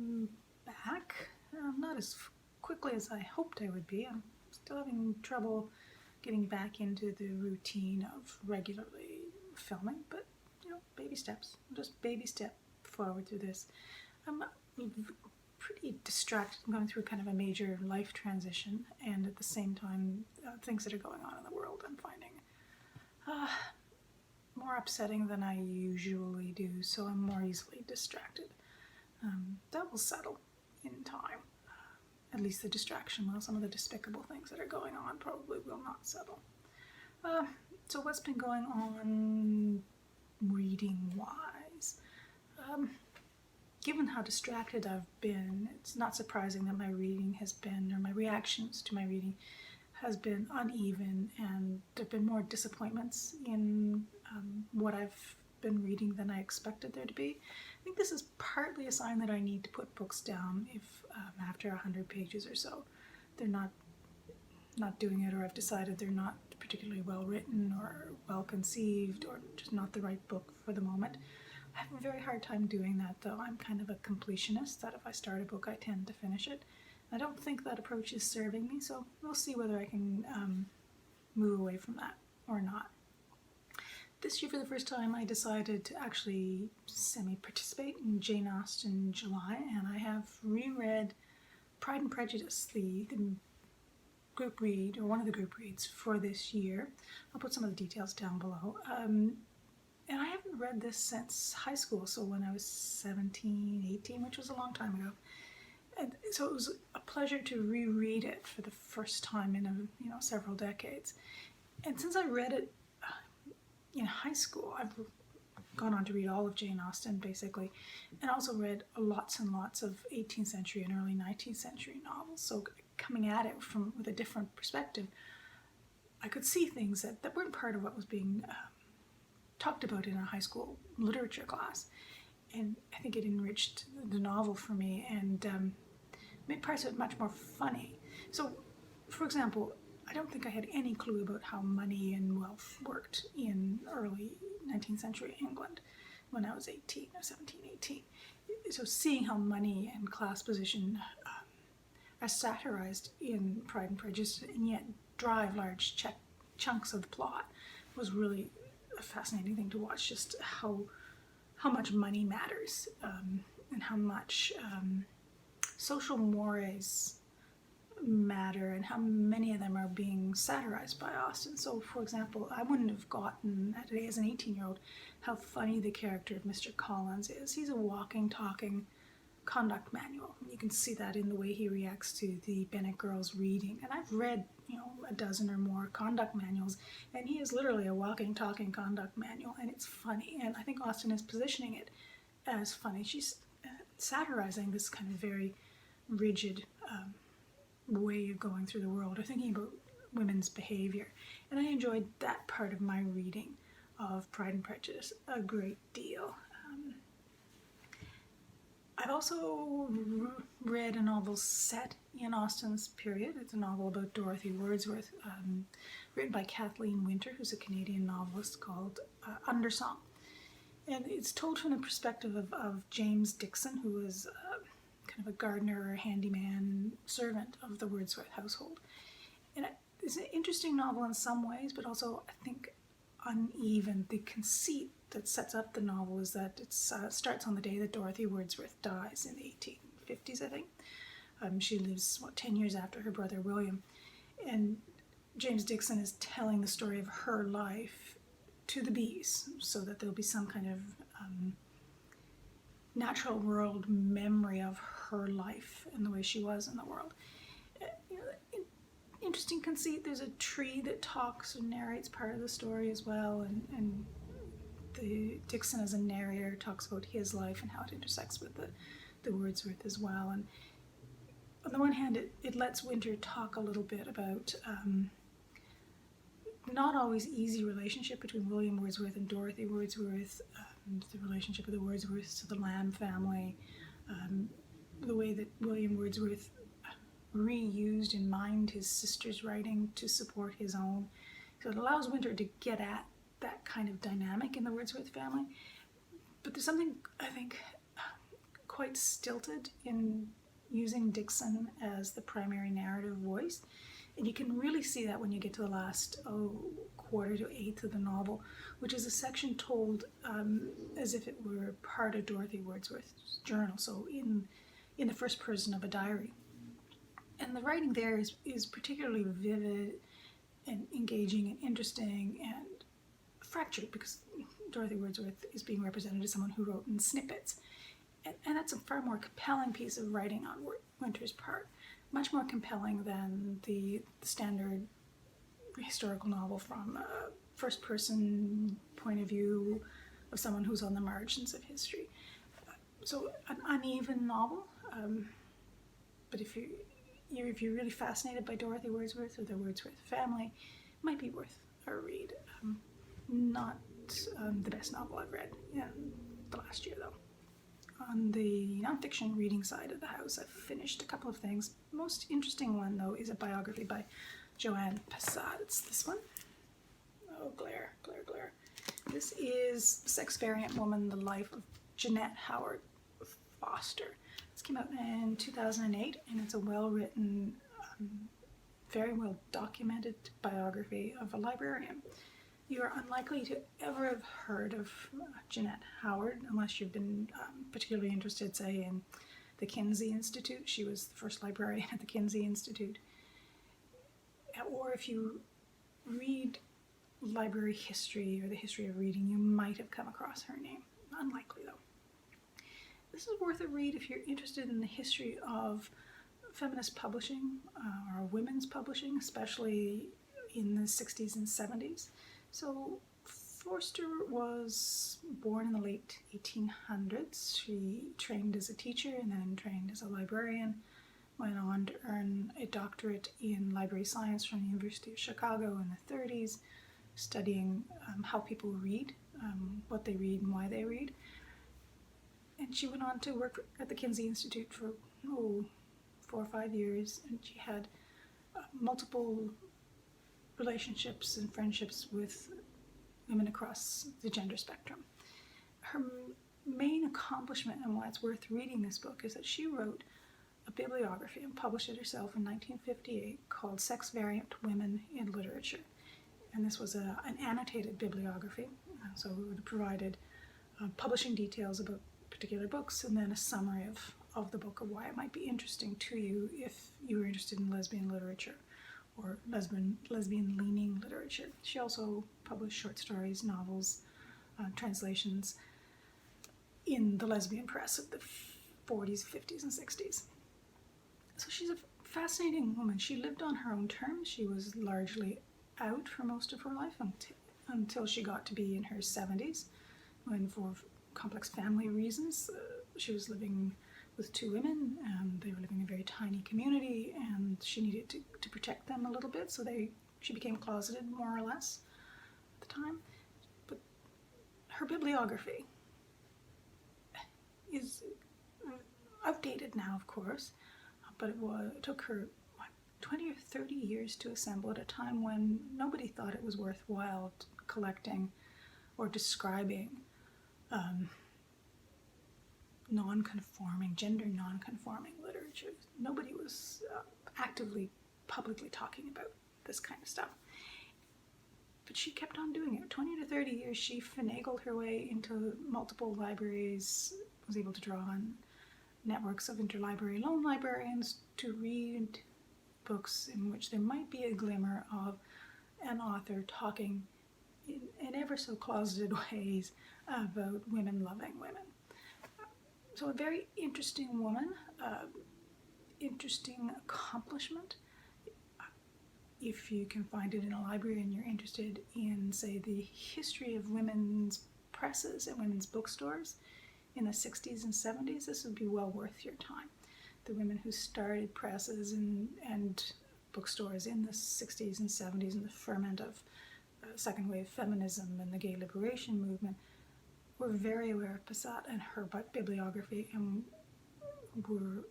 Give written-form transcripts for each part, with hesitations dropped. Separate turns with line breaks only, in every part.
I'm back. Not as quickly as I hoped I would be. I'm still having trouble getting back into the routine of regularly filming, but baby steps. Just baby step forward through this. I'm pretty distracted. I'm going through kind of a major life transition, and at the same time, things that are going on in the world I'm finding more upsetting than I usually do, so I'm more easily distracted. That will settle in time. At least the distraction will. Some of the despicable things that are going on probably will not settle. So what's been going on reading-wise? Given how distracted I've been, it's not surprising that my reading has been, or my reactions to my reading has been uneven, and there have been more disappointments in what I've been reading than I expected there to be. I think this is partly a sign that I need to put books down if after 100 pages or so they're not doing it, or I've decided they're not particularly well written or well conceived, or just not the right book for the moment. I have a very hard time doing that, though. I'm kind of a completionist, that if I start a book I tend to finish it. I don't think that approach is serving me, so we'll see whether I can move away from that or not. This year, for the first time, I decided to actually semi-participate in Jane Austen July, and I have reread Pride and Prejudice, the group read, or one of the group reads for this year. I'll put some of the details down below. And I haven't read this since high school, so when I was 17, 18, which was a long time ago. And so it was a pleasure to reread it for the first time in several decades. And since I read it in high school, I've gone on to read all of Jane Austen, basically, and also read lots and lots of 18th century and early 19th century novels. So coming at it with a different perspective, I could see things that weren't part of what was being talked about in a high school literature class. And I think it enriched the novel for me and made parts of it much more funny. So, for example, I don't think I had any clue about how money and wealth worked in early 19th century England when I was 18 or 17, 18. So seeing how money and class position are satirized in Pride and Prejudice and yet drive large chunks of the plot was really a fascinating thing to watch, just how much money matters and how much social mores matter and how many of them are being satirized by Austen. So, for example, I wouldn't have gotten today as an 18-year-old how funny the character of Mr. Collins is. He's a walking, talking conduct manual. You can see that in the way he reacts to the Bennet girls reading. And I've read, a dozen or more conduct manuals, and he is literally a walking, talking conduct manual, and it's funny. And I think Austen is positioning it as funny. She's satirizing this kind of very rigid way of going through the world, or thinking about women's behavior. And I enjoyed that part of my reading of Pride and Prejudice a great deal. I've also read a novel set in Austen's period. It's a novel about Dorothy Wordsworth, written by Kathleen Winter, who's a Canadian novelist, called Undersong. And it's told from the perspective of James Dixon, who is kind of a gardener or handyman servant of the Wordsworth household. And it's an interesting novel in some ways, but also, I think, uneven. The conceit that sets up the novel is that it starts on the day that Dorothy Wordsworth dies in the 1850s, I think. She lives, 10 years after her brother William. And James Dixon is telling the story of her life to the bees, so that there'll be some kind of natural world memory of her life and the way she was in the world. Interesting conceit. There's a tree that talks and narrates part of the story as well, and the Dixon as a narrator talks about his life and how it intersects with the Wordsworth as well. And on the one hand, it lets Winter talk a little bit about not always easy relationship between William Wordsworth and Dorothy Wordsworth, the relationship of the Wordsworths to the Lamb family, the way that William Wordsworth reused and mined his sister's writing to support his own. So it allows Winter to get at that kind of dynamic in the Wordsworth family. But there's something, I think, quite stilted in using Dixon as the primary narrative voice. And you can really see that when you get to the last quarter to eighth of the novel, which is a section told as if it were part of Dorothy Wordsworth's journal, so in the first person of a diary. And the writing there is particularly vivid and engaging and interesting and fractured, because Dorothy Wordsworth is being represented as someone who wrote in snippets. And that's a far more compelling piece of writing on Winter's part. Much more compelling than the standard historical novel from a first-person point of view of someone who's on the margins of history. So an uneven novel, but if you're really fascinated by Dorothy Wordsworth or the Wordsworth family, it might be worth a read. Not the best novel I've read in the last year, though. On the nonfiction reading side of the house, I've finished a couple of things. Most interesting one, though, is a biography by Joanne Passat. It's this one. Oh, glare. This is Sex Variant Woman, The Life of Jeannette Howard Foster. This came out in 2008, and it's a well-written, very well-documented biography of a librarian. You are unlikely to ever have heard of Jeannette Howard unless you've been particularly interested, say, in the Kinsey Institute. She was the first librarian at the Kinsey Institute. Or if you read library history or the history of reading, you might have come across her name. Unlikely, though. This is worth a read if you're interested in the history of feminist publishing or women's publishing, especially in the 60s and 70s. So Forster was born in the late 1800s. She trained as a teacher and then trained as a librarian, went on to earn a doctorate in library science from the University of Chicago in the 30s, studying how people read, what they read and why they read. And she went on to work at the Kinsey Institute for 4 or 5 years, and she had multiple relationships and friendships with women across the gender spectrum. Her main accomplishment, and why it's worth reading this book, is that she wrote a bibliography and published it herself in 1958 called Sex Variant Women in Literature. And this was an annotated bibliography, so it provided publishing details about particular books and then a summary of the book, of why it might be interesting to you if you were interested in lesbian literature or lesbian-leaning literature. She also published short stories, novels, translations in the lesbian press of the 40s, 50s, and 60s. So she's a fascinating woman. She lived on her own terms. She was largely out for most of her life until she got to be in her 70s, when for complex family reasons, she was living with 2 women, and they were living in a very tiny community, and she needed to protect them a little bit, so she became closeted, more or less, at the time. But her bibliography is outdated now, of course, but it took her 20 or 30 years to assemble at a time when nobody thought it was worthwhile collecting or describing gender non-conforming literature. Nobody was actively, publicly talking about this kind of stuff. But she kept on doing it. 20 to 30 years, she finagled her way into multiple libraries, was able to draw on networks of interlibrary loan librarians to read books in which there might be a glimmer of an author talking in ever so closeted ways about women loving women. So a very interesting woman, interesting accomplishment. If you can find it in a library and you're interested in, say, the history of women's presses and women's bookstores in the 60s and 70s, this would be well worth your time. The women who started presses and bookstores in the 60s and 70s in the ferment of second wave feminism and the gay liberation movement were very aware of Passat and her bibliography, and were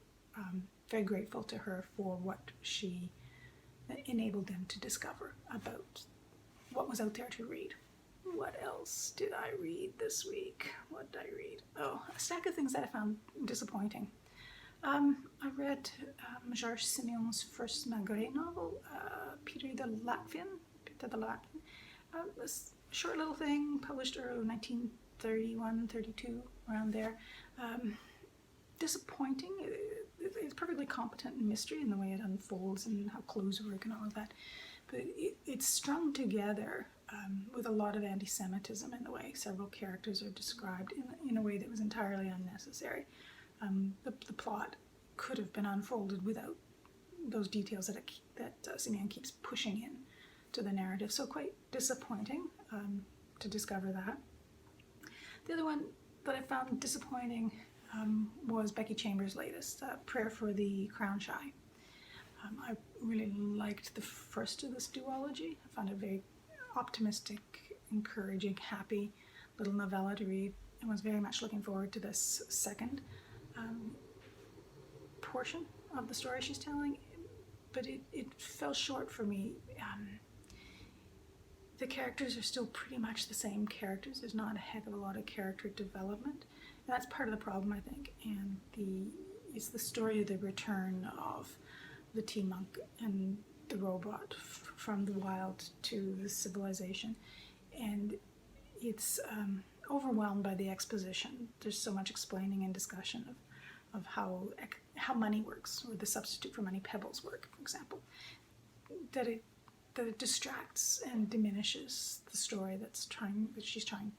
very grateful to her for what she enabled them to discover about what was out there to read. What else did I read this week? What did I read? Oh, a stack of things that I found disappointing. I read George Simenon's first Marguerite novel, Pietr the Latvian. A short little thing published early 1931, 32, around there. Disappointing. It's perfectly competent in mystery in the way it unfolds and how clues work and all of that. But it's strung together with a lot of anti-Semitism in the way several characters are described in a way that was entirely unnecessary. The plot could have been unfolded without those details that Simenon keeps pushing in to the narrative. So quite disappointing to discover that. The other one that I found disappointing was Becky Chambers' latest, Prayer for the Crown Shy. I really liked the first of this duology. I found it very optimistic, encouraging, happy little novella to read, and was very much looking forward to this second portion of the story she's telling, but it fell short for me. The characters are still pretty much the same characters. There's not a heck of a lot of character development, and that's part of the problem, I think. And it's the story of the return of the tea monk and the robot from the wild to the civilization, and it's overwhelmed by the exposition. There's so much explaining and discussion of how money works, or the substitute for money, pebbles, work, for example, that it distracts and diminishes the story that she's trying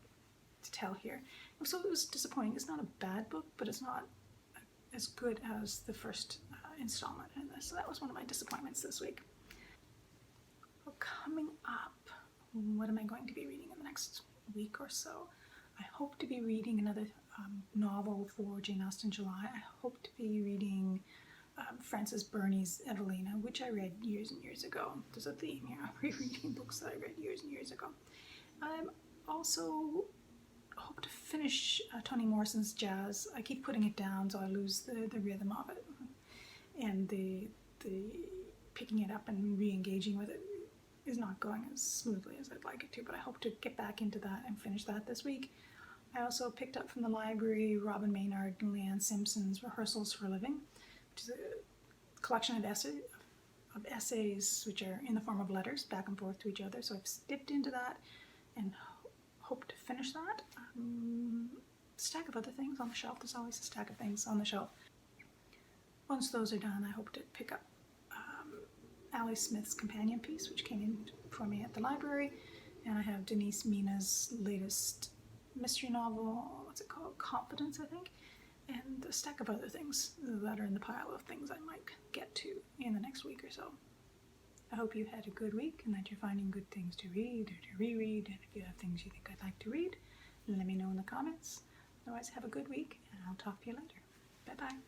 to tell here. And so it was disappointing. It's not a bad book, but it's not as good as the first installment in this. So that was one of my disappointments this week. Well, coming up, what am I going to be reading in the next week or so? I hope to be reading another novel for Jane Austen July. I hope to be reading Frances Burney's Evelina, which I read years and years ago. There's a theme here. I'm rereading books that I read years and years ago. I also hope to finish Toni Morrison's Jazz. I keep putting it down, so I lose the rhythm of it. And the picking it up and re-engaging with it is not going as smoothly as I'd like it to, but I hope to get back into that and finish that this week. I also picked up from the library Robyn, Maynard, and Leanne Simpson's Rehearsals for a Living, which is a collection of essays which are in the form of letters back and forth to each other. So I've dipped into that and hope to finish that. Stack of other things on the shelf. There's always a stack of things on the shelf. Once those are done, I hope to pick up Ali Smith's companion piece, which came in for me at the library, and I have Denise Mina's latest mystery novel, what's it called, Confidence, I think, and a stack of other things that are in the pile of things I might get to in the next week or so. I hope you had a good week and that you're finding good things to read or to reread, and if you have things you think I'd like to read, let me know in the comments. Otherwise, have a good week, and I'll talk to you later. Bye-bye.